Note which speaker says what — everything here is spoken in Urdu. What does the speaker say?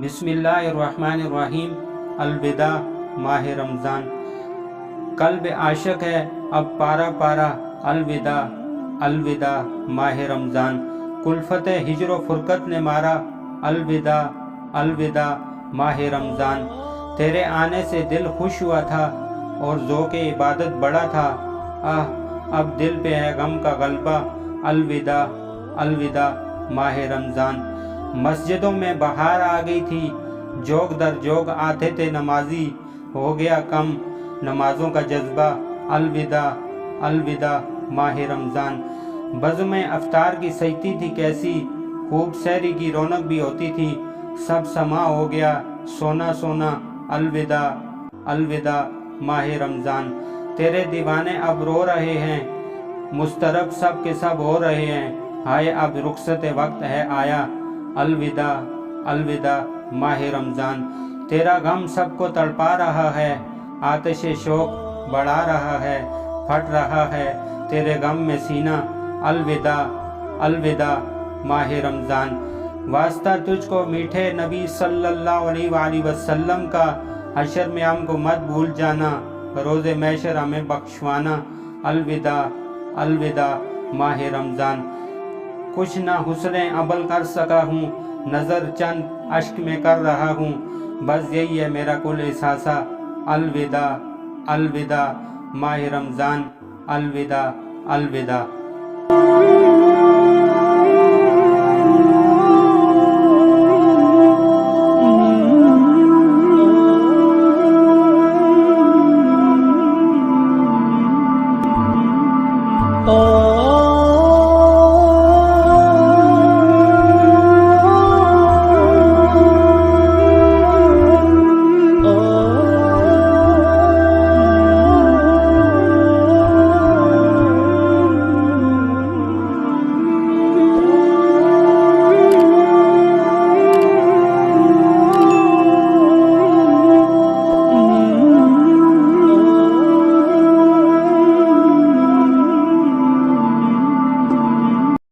Speaker 1: بسم اللہ الرحمن الرحیم۔ الوداع، ماہ رمضان۔ قلب عاشق ہے اب پارا پارا، الوداع الوداع ماہ رمضان۔ کلفت ہجر و فرقت نے مارا، الوداع الوداع ماہ رمضان۔ تیرے آنے سے دل خوش ہوا تھا اور ذوق عبادت بڑا تھا، اب دل پہ ہے غم کا غلبہ، الوداع الوداع ماہ رمضان۔ مسجدوں میں بہار آ گئی تھی، جوگ در جوگ آتے تھے نمازی، ہو گیا کم نمازوں کا جذبہ، الوداع الوداع ماہ رمضان۔ بزم افطار کی سجتی تھی کیسی، خوب سحری کی رونق بھی ہوتی تھی، سب سما ہو گیا سونا سونا، الوداع الوداع ماہ رمضان۔ تیرے دیوانے اب رو رہے ہیں، مضطرب سب کے سب ہو رہے ہیں، ہائے اب رخصت وقت ہے آیا، الوداع الوداع ماہ رمضان۔ تیرا غم سب کو تڑپا رہا ہے، آتش شوق بڑھا رہا ہے، پھٹ رہا ہے تیرے غم میں سینہ، الوداع الوداع ماہ رمضان۔ واسطہ تجھ کو میٹھے نبی صلی اللہ علیہ وآلہ وسلم کا، حشر میں ہم کو مت بھول جانا، روز محشر ہمیں بخشوانا، الوداع الوداع ماہ رمضان۔ کچھ نہ حسن عمل کر سکا ہوں، نظر چند اشک میں کر رہا ہوں، بس یہی ہے میرا کل احساسہ، الوداع الوداع ماہ رمضان، الوداع الوداع۔
Speaker 2: Oh